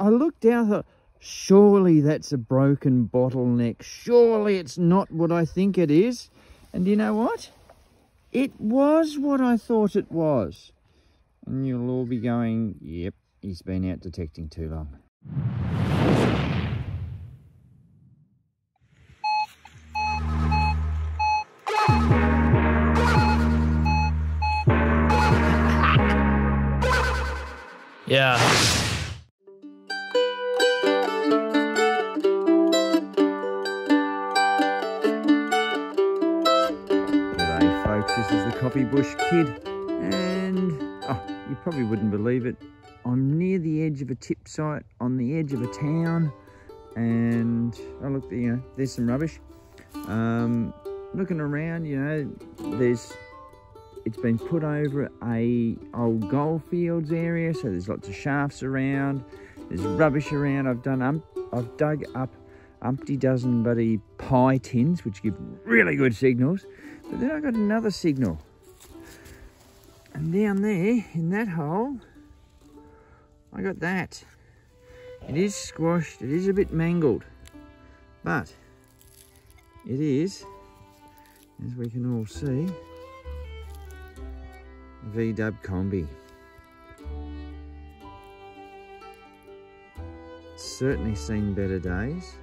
I looked down, thought, surely that's a broken bottleneck. Surely it's not what I think it is. And you know what? It was what I thought it was. And you'll all be going, yep, he's been out detecting too long. Yeah. G'day folks, this is the Copy Bush Kid, and you probably wouldn't believe it, I'm near the edge of a tip site on the edge of a town, and oh look, there's some rubbish. Looking around, it's been put over a old goldfields area, so there's lots of shafts around, there's rubbish around. I've dug up umpty dozen bloody pie tins, which give really good signals. But then I got another signal. And down there, in that hole, I got that. It is squashed, it is a bit mangled, but it is, as we can all see, V-dub combi. It's certainly seen better days.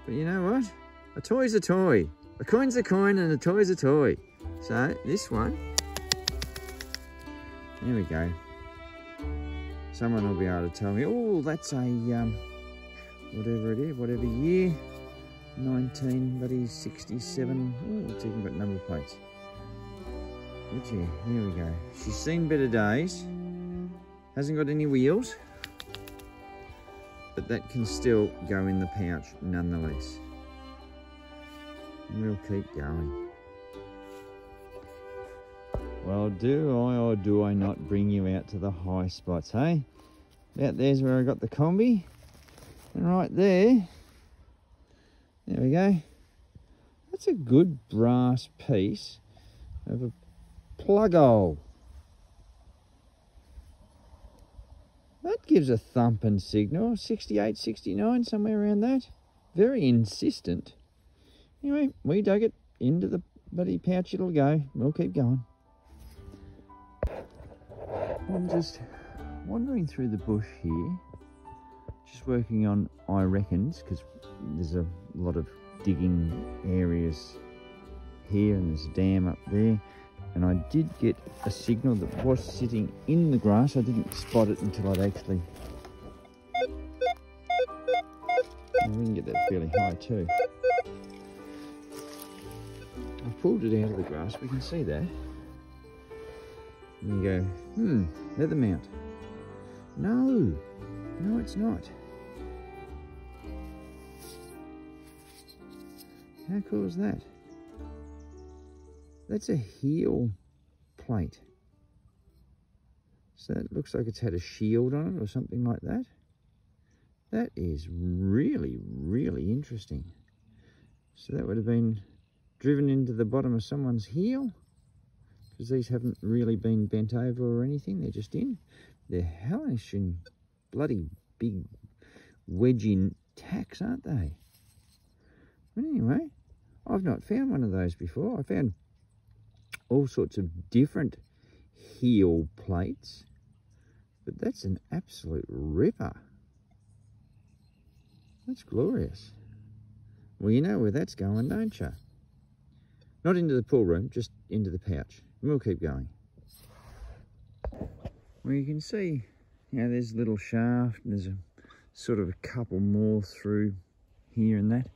But you know what? A toy's a toy. A coin's a coin and a toy's a toy. So this one, there we go. Someone will be able to tell me, oh, that's a, whatever it is, whatever year, 1967. Oh, it's even got number plates. But yeah, here we go. She's seen better days. Hasn't got any wheels. But that can still go in the pouch nonetheless. And we'll keep going. Well, do I or do I not bring you out to the high spots, hey? Out there's where I got the combi. And right there we go. That's a good brass piece of a plug hole. That gives a thumping signal, 68, 69, somewhere around that. Very insistent. Anyway, we dug it into the bloody pouch, it'll go. We'll keep going. I'm just wandering through the bush here, just working on I reckons, because there's a lot of digging areas here and there's a dam up there. And I did get a signal that was sitting in the grass. I didn't spot it until I'd actually... And we can get that fairly high too. I pulled it out of the grass, we can see that. And you go, leather mount. No, it's not. How cool is that? That's a heel plate. So that looks like it's had a shield on it or something like that. That is really, really interesting. So that would have been driven into the bottom of someone's heel, because these haven't really been bent over or anything, they're just in. They're hellish and bloody big wedgy tacks, aren't they? But anyway, I've not found one of those before. I found all sorts of different heel plates, but that's an absolute ripper. That's glorious. Well, you know where that's going, don't you? Not into the pool room, just into the pouch. And we'll keep going. Well, you can see, there's a little shaft, and there's a sort of a couple more through here and that.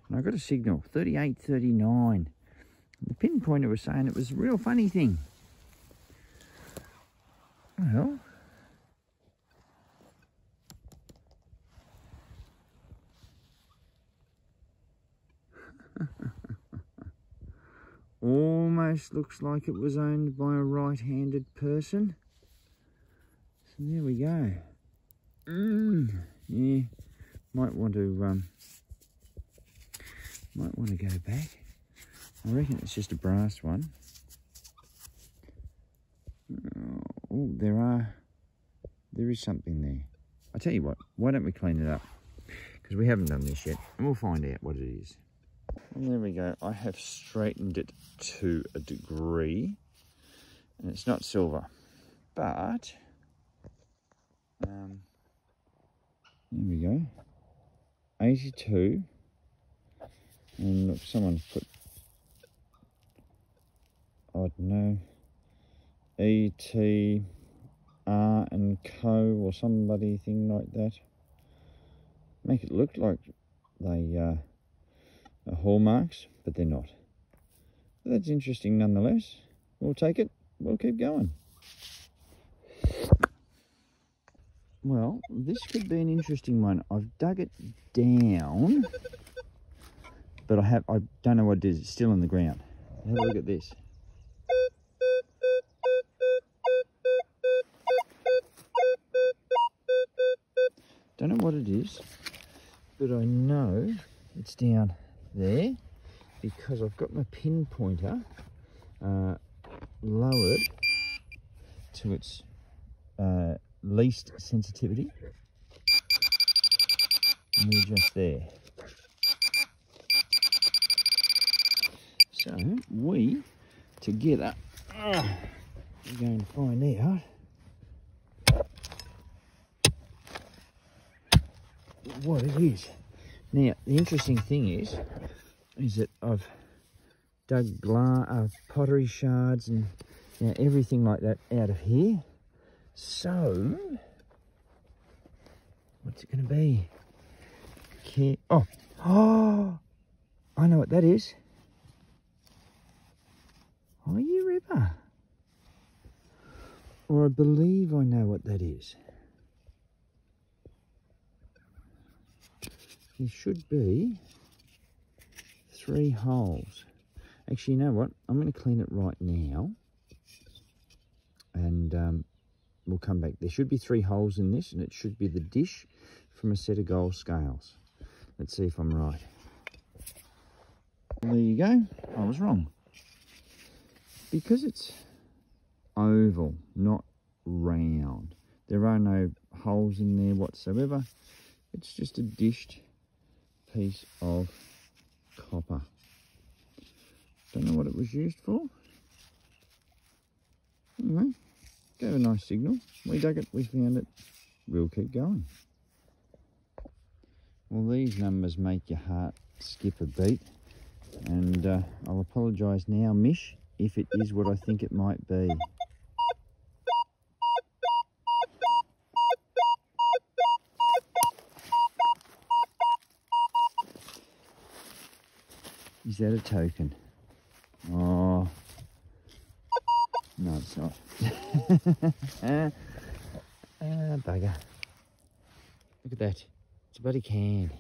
And I got a signal, 38, 39. The pinpointer was saying it was a real funny thing. Well, almost looks like it was owned by a right-handed person. So there we go. Yeah, might want to go back. I reckon it's just a brass one. Oh, there is something there. I tell you what, why don't we clean it up? Because we haven't done this yet, and we'll find out what it is. And there we go. I have straightened it to a degree, and it's not silver, but there we go. 82, and look, someone's put, I don't know, ETR and Co or somebody thing like that. Make it look like they are hallmarks, but they're not. But that's interesting nonetheless. We'll take it. We'll keep going. Well, this could be an interesting one. I've dug it down, but I don't know what it is. It's still in the ground. Have a look at this. Don't know what it is, but I know it's down there because I've got my pinpointer lowered to its least sensitivity, and we're just there. So we together are going to find out what it is. Now the interesting thing is that I've dug pottery shards and everything like that out of here. So what's it going to be? Oh, I know what that is. Oh, you ripper. Or I believe I know what that is. There should be 3 holes. Actually, you know what? I'm going to clean it right now, and we'll come back. There should be 3 holes in this, and it should be the dish from a set of gold scales. Let's see if I'm right. There you go. I was wrong. Because it's oval, not round, there are no holes in there whatsoever. It's just a dished piece of copper. Don't know what it was used for. Anyway, gave a nice signal. We dug it, we found it. We'll keep going. Well, these numbers make your heart skip a beat, and I'll apologise now, Mish, if it is what I think it might be. Is that a token? Oh, no, it's not. Bugger. Look at that. It's a bloody can.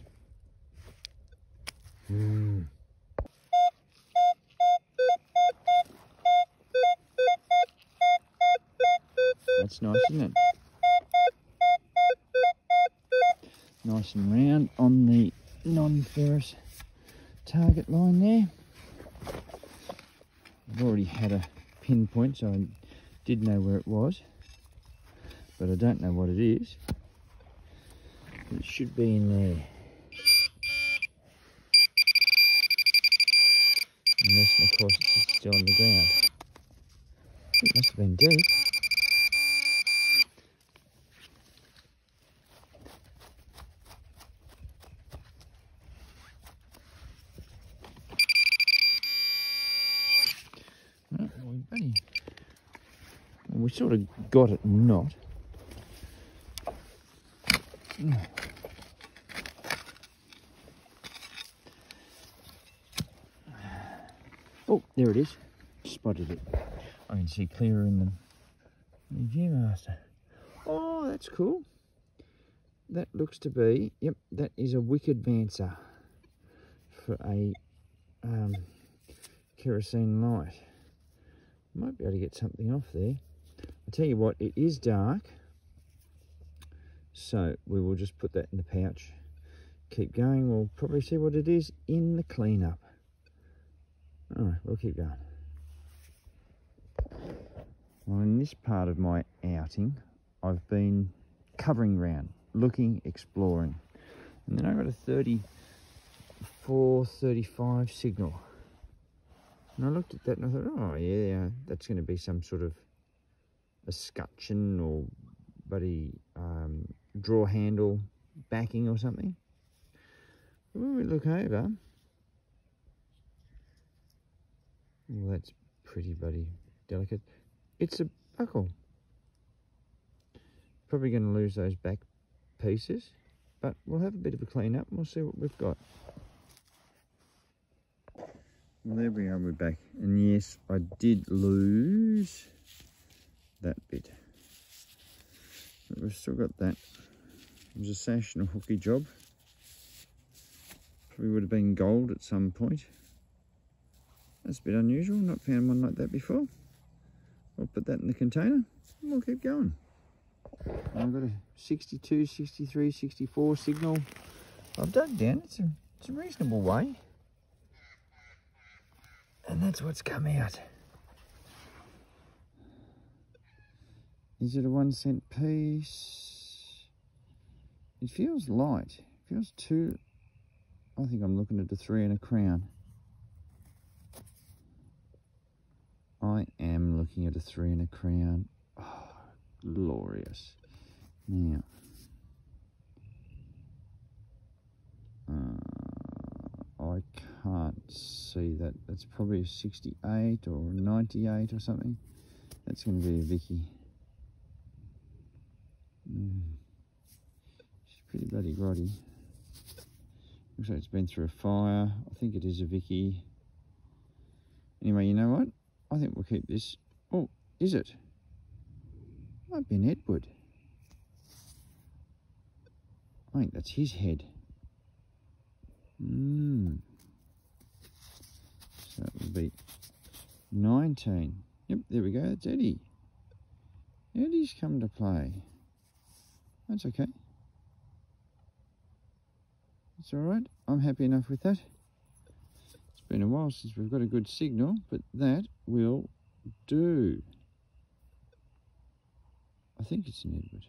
That's nice, isn't it? Nice and round on the non-ferrous target line there. I've already had a pinpoint, so I did know where it was, but I don't know what it is. It should be in there. Unless, of course, it's still on the ground. It must have been deep. Well, we sort of got it not. Oh, there it is. Spotted it. I can see clearer in the Viewmaster. Oh, that's cool. That looks to be, yep, that is a wick advancer for a kerosene light. Might be able to get something off there. I'll tell you what, it is dark, so we will just put that in the pouch. Keep going. We'll probably see what it is in the cleanup. All right, we'll keep going. Well, in this part of my outing, I've been covering round, looking, exploring. And then I got a 34, 35 signal. And I looked at that and I thought, oh yeah, that's going to be some sort of a scutcheon or buddy draw handle backing or something. But when we look over, well, that's pretty bloody delicate. It's a buckle. Probably going to lose those back pieces, but we'll have a bit of a clean up and we'll see what we've got. Well, there we are, we're back. And yes, I did lose that bit. But we've still got that. It was a sash and a hooky job. Probably would have been gold at some point. That's a bit unusual, not found one like that before. I'll put that in the container and we'll keep going. And I've got a 62, 63, 64 signal. I've dug down, it's a reasonable way. And that's what's come out. Is it a 1 cent piece? It feels light. It feels too... I think I'm looking at a 3 and a crown. I am looking at a 3 and a crown. Oh, glorious. Now, I can't see that. That's probably a 68 or a 98 or something. That's going to be a Vicky. She's pretty bloody grotty. Looks like it's been through a fire. I think it is a Vicky. Anyway, you know what? I think we'll keep this. Oh, is it? Might be an Edward. I think that's his head. So that would be 19. Yep, there we go. That's Eddie. Eddie's come to play. That's okay. That's all right. I'm happy enough with that. It's been a while since we've got a good signal, but that will do. I think it's an Edward.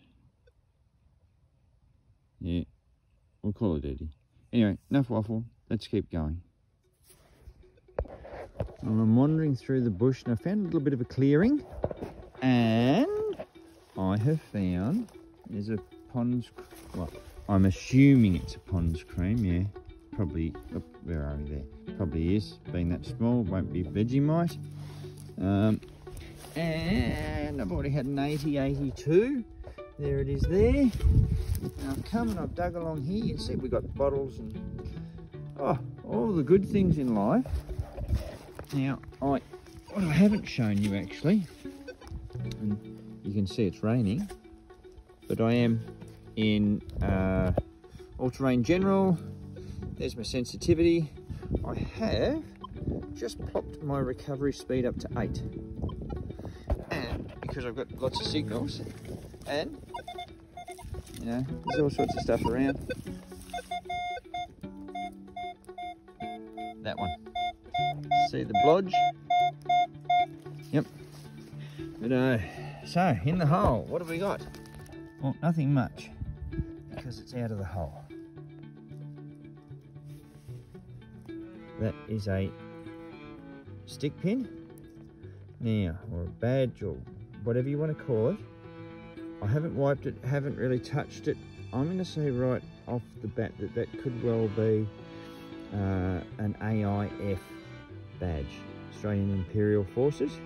Yeah, we'll call it Eddie. Anyway, enough waffle. Let's keep going. Well, I'm wandering through the bush and I found a little bit of a clearing. And I have found there's a Pond's... Well, I'm assuming it's a Pond's cream, yeah. Probably... Oh, where are we there? Probably is. Being that small, won't be Vegemite. And I've already had an 80, 82. There it is there. Now I've come and I've dug along here. You can see we've got bottles and all the good things in life. Now, what I haven't shown you actually, and you can see it's raining, but I am in all-terrain general. There's my sensitivity. I have just popped my recovery speed up to 8. And because I've got lots of signals, and you know, there's all sorts of stuff around. That one. See the blodge? Yep. But so in the hole, what have we got? Well, nothing much, because it's out of the hole. That is a stick pin. Now, or a badge, or whatever you want to call it. I haven't wiped it, haven't really touched it. I'm going to say right off the bat that that could well be an AIF badge, Australian Imperial Forces.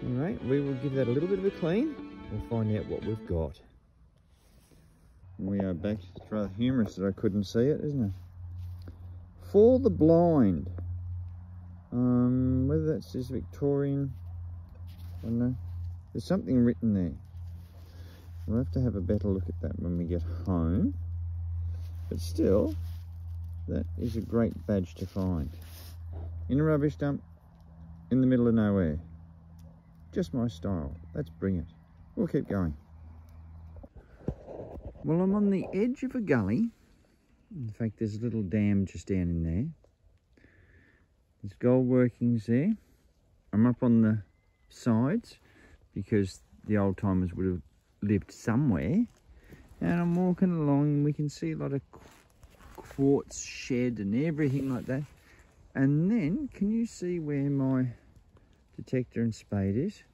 Alright, we will give that a little bit of a clean. We'll find out what we've got. We are back. It's rather humorous that I couldn't see it, isn't it? For the blind. Whether that's just Victorian, I don't know. There's something written there. We'll have to have a better look at that when we get home. But still, that is a great badge to find. In a rubbish dump, in the middle of nowhere. Just my style. That's brilliant. We'll keep going. Well, I'm on the edge of a gully. In fact, there's a little dam just down in there. There's gold workings there. I'm up on the sides because the old timers would have lived somewhere, And I'm walking along and we can see a lot of quartz shed and everything like that. And then, can you see where my detector and spade is?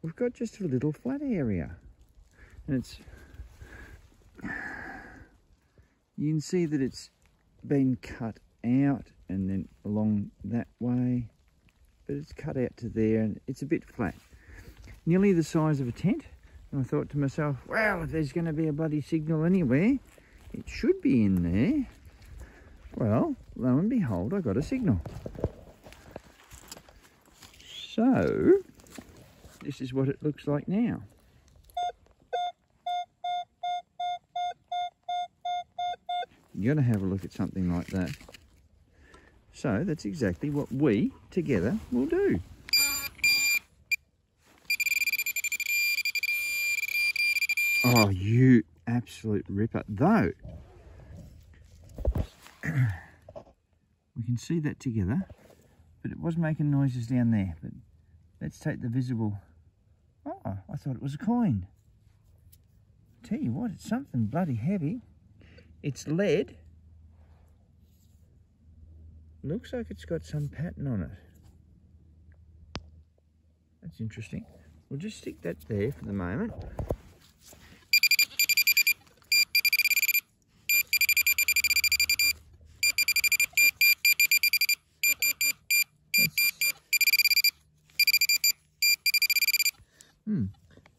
We've got just a little flat area. And it's... You can see that it's been cut out and then along that way. But it's cut out to there and it's a bit flat. Nearly the size of a tent. And I thought to myself, well, if there's going to be a bloody signal anywhere, it should be in there. Well, lo and behold, I got a signal. So, this is what it looks like now. You're going to have a look at something like that. So, that's exactly what we, together, will do. Oh, you absolute ripper. Though, we can see that together, but it was making noises down there. But let's take the visible. Oh, I thought it was a coin. Tell you what, it's something bloody heavy. It's lead. Looks like it's got some pattern on it. That's interesting. We'll just stick that there for the moment.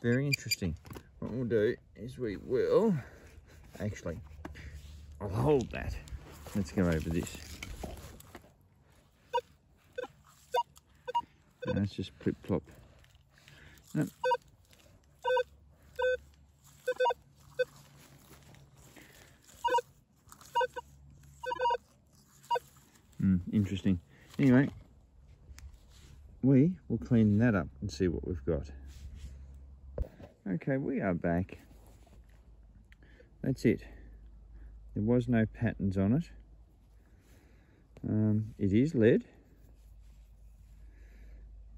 Very interesting. What we'll do is we will, actually, I'll hold that. Let's go over this. Let's just plip plop. Nope. Interesting. Anyway, we will clean that up and see what we've got. Okay, we are back. That's it. There was no patterns on it. It is lead.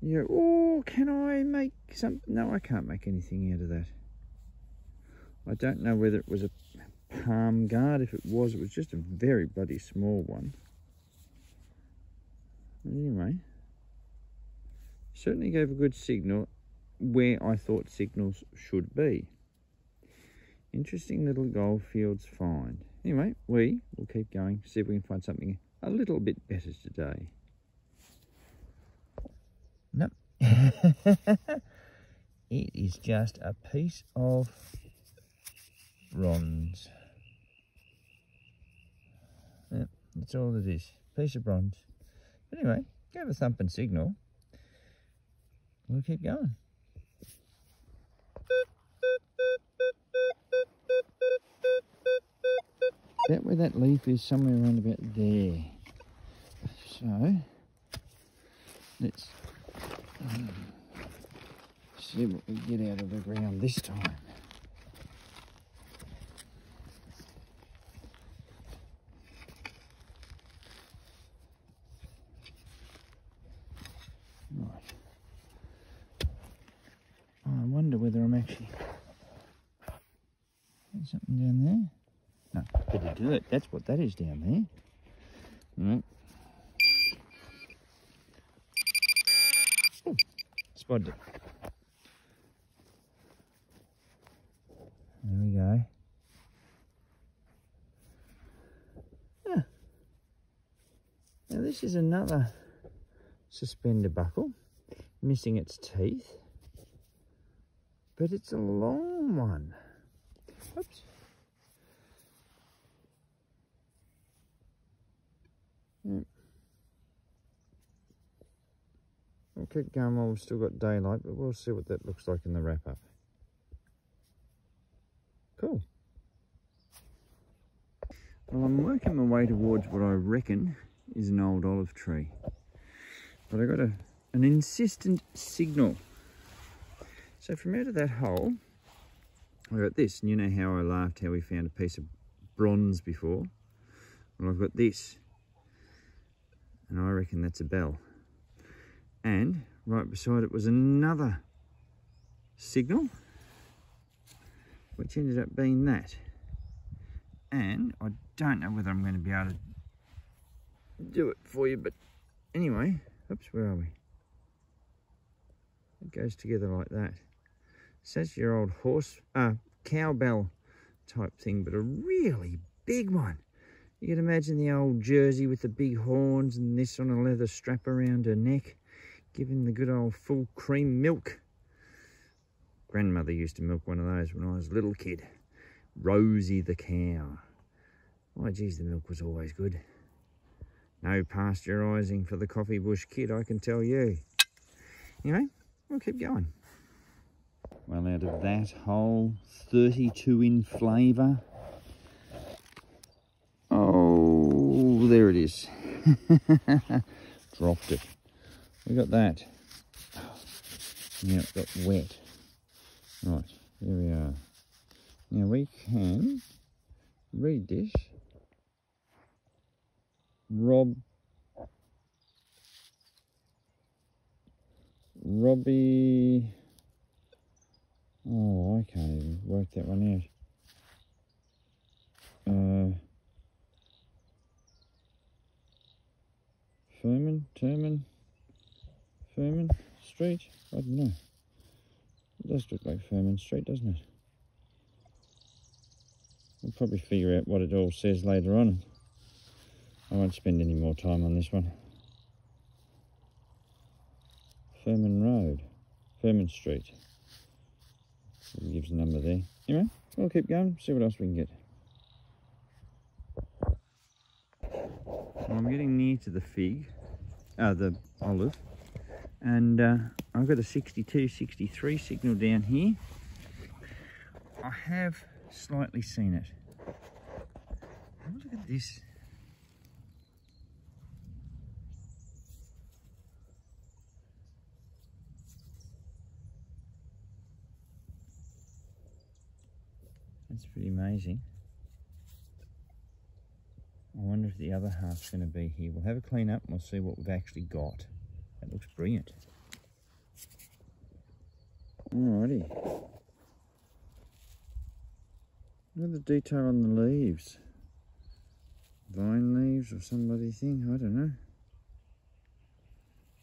Yeah. Oh, can I make some? No, I can't make anything out of that. I don't know whether it was a palm guard. If it was just a very bloody small one. Anyway, certainly gave a good signal where I thought signals should be. Interesting little goldfields find. Anyway, we will keep going, see if we can find something a little bit better today. Nope. It is just a piece of bronze. Yep, that's all it is. Piece of bronze. Anyway, gave a thumping signal. We'll keep going. That where that leaf is, somewhere around about there. So let's see what we get out of the ground this time. Right. Oh, I wonder whether I'm actually... There's something down there. No, bit of dirt. That's what that is down there. Right. Oh, spotted it. There we go. Yeah. Now this is another suspender buckle, missing its teeth, but it's a long one. Oops. We'll keep going while we've still got daylight, but we'll see what that looks like in the wrap-up. Cool. Well, I'm working my way towards what I reckon is an old olive tree. But I got an insistent signal. So from out of that hole, I got this. And you know how I laughed how we found a piece of bronze before? Well, I've got this. And I reckon that's a bell. And right beside it was another signal. which ended up being that. And I don't know whether I'm going to be able to do it for you, but anyway, oops, where are we? It goes together like that. So that's your old cowbell type thing, but a really big one. You can imagine the old Jersey with the big horns and this on a leather strap around her neck, giving the good old full cream milk. Grandmother used to milk one of those when I was a little kid. Rosie the cow. Oh, geez, the milk was always good. No pasteurising for the coffee bush kid, I can tell you. Anyway, we'll keep going. Well, out of that whole 32 in flavour. Oh, there it is. Dropped it. We got that. Now it got wet. Right, there we are. Now we can read this. Robbie. Oh, I can't even work that one out. Furman Street? I don't know. It does look like Furman Street, doesn't it? We'll probably figure out what it all says later on. I won't spend any more time on this one. Furman Street. It gives a number there. Anyway, we'll keep going, see what else we can get. Well, I'm getting near to the the olive, and I've got a 62, 63 signal down here. I have slightly seen it. Have a look at this. That's pretty amazing. I wonder if the other half's going to be here. We'll have a clean up and we'll see what we've actually got. That looks brilliant. Alrighty. Look at the detail on the leaves. Vine leaves or some bloody thing, I don't know.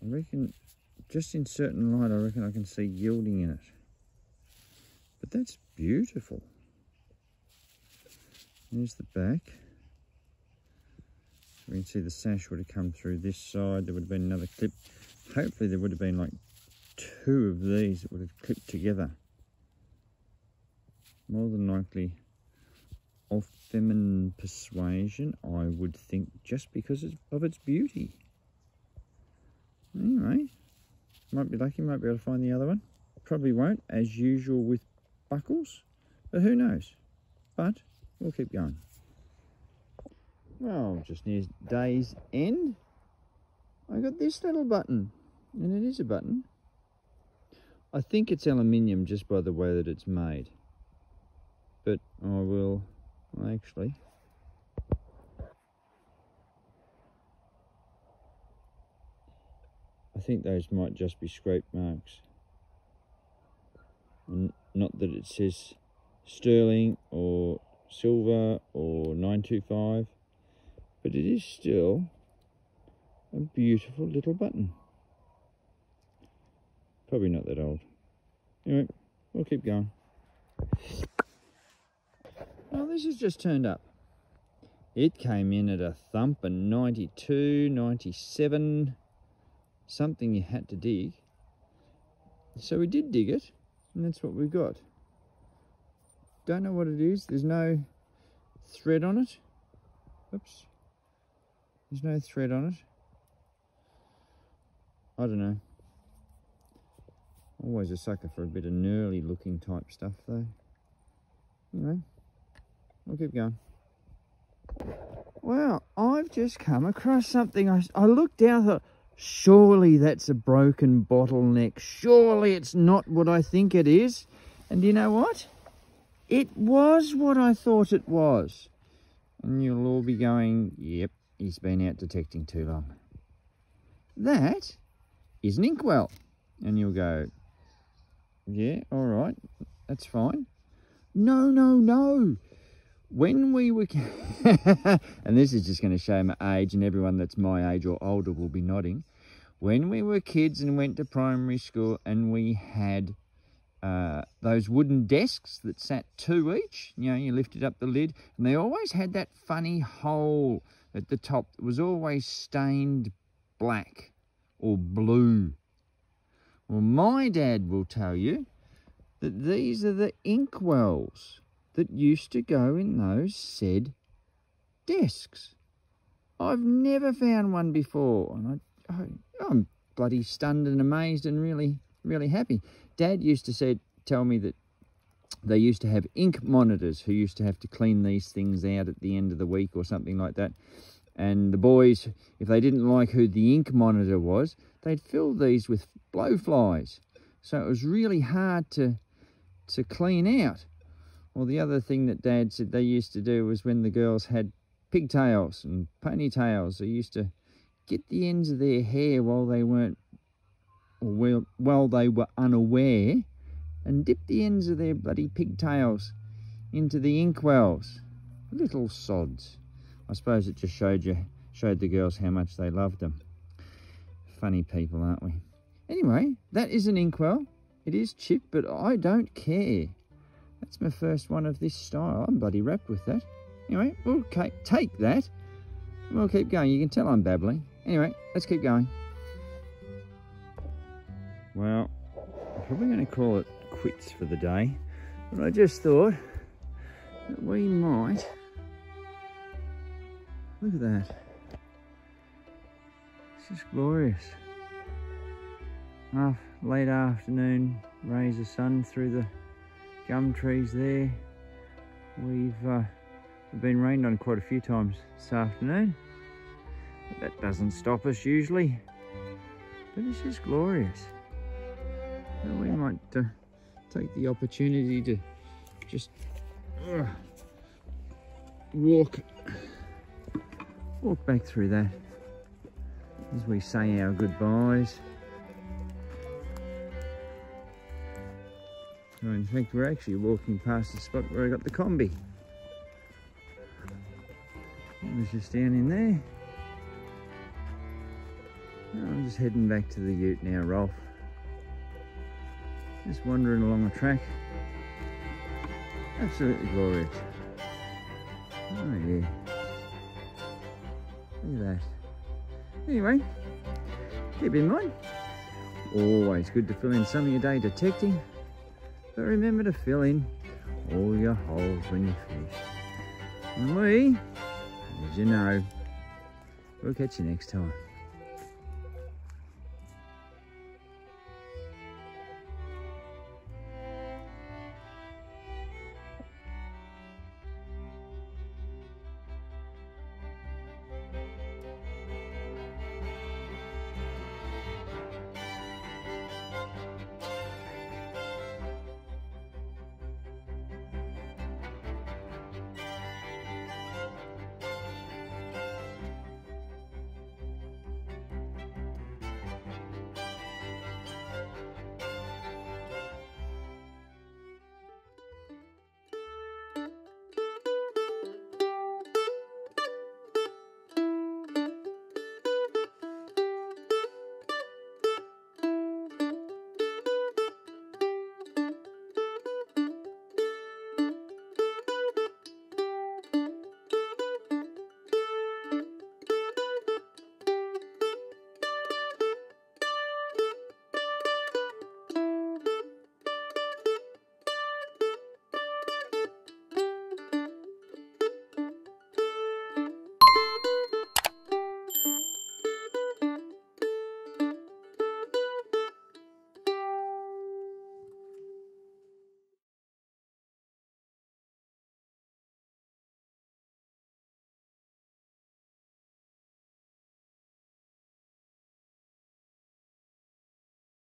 I reckon, just in certain light, I reckon I can see gilding in it. But that's beautiful. There's the back. We can see the sash would have come through this side. There would have been another clip. Hopefully there would have been like 2 of these that would have clipped together. More than likely of feminine persuasion, I would think, just because of its beauty. Anyway, might be lucky, might be able to find the other one. Probably won't, as usual with buckles, but who knows. But we'll keep going. Well, just near day's end, I got this little button, and it is a button. I think it's aluminium just by the way that it's made, but I will actually. I think those might just be scrape marks, and not that it says sterling or silver or 925. But it is still a beautiful little button. Probably not that old. Anyway, we'll keep going. Well, this has just turned up. It came in at a thumping 92, 97. Something you had to dig. So we did dig it, and that's what we got. Don't know what it is. There's no thread on it. Oops. There's no thread on it. I don't know. Always a sucker for a bit of knurly looking type stuff though. Anyway, we'll keep going. Well, I've just come across something. I looked down and thought, surely that's a broken bottleneck. Surely it's not what I think it is. And you know what? It was what I thought it was. And you'll all be going, yep, he's been out detecting too long. That is an inkwell. And you'll go, yeah, all right, that's fine. No, no, no. When we were... and this is just going to show my age, and everyone that's my age or older will be nodding. When we were kids and went to primary school and we had those wooden desks that sat two each, you know, you lifted up the lid, and they always had that funny hole at the top that was always stained black or blue. Well, my dad will tell you that these are the inkwells that used to go in those said desks. I've never found one before, and I'm bloody stunned and amazed and really, really happy. Dad used to tell me that they used to have ink monitors who used to have to clean these things out at the end of the week or something like that. And the boys, if they didn't like who the ink monitor was, they'd fill these with blowflies. So it was really hard to clean out. Well, the other thing that Dad said they used to do was when the girls had pigtails and ponytails, they used to get the ends of their hair while they weren't, or while they were unaware, and dip the ends of their bloody pigtails into the inkwells. Little sods. I suppose it just showed the girls how much they loved them. Funny people, aren't we? Anyway, that is an inkwell. It is chipped, but I don't care. That's my first one of this style. I'm bloody wrapped with that. Anyway, we'll take that. We'll keep going. You can tell I'm babbling. Anyway, let's keep going. Well, I'm probably going to call it quits for the day. But I just thought that we might... Look at that. It's just glorious. Late afternoon, rays of sun through the gum trees there. We've been rained on quite a few times this afternoon, but that doesn't stop us usually. But it's just glorious. So we might take the opportunity to just walk back through that as we say our goodbyes. So in fact, we're actually walking past the spot where I got the combi. It was just down in there. I'm just heading back to the ute now, Rolf. Just wandering along the track. Absolutely glorious. Oh yeah. Look at that. Anyway, keep in mind, always good to fill in some of your day detecting. But remember to fill in all your holes when you fish. And we, as you know, we'll catch you next time.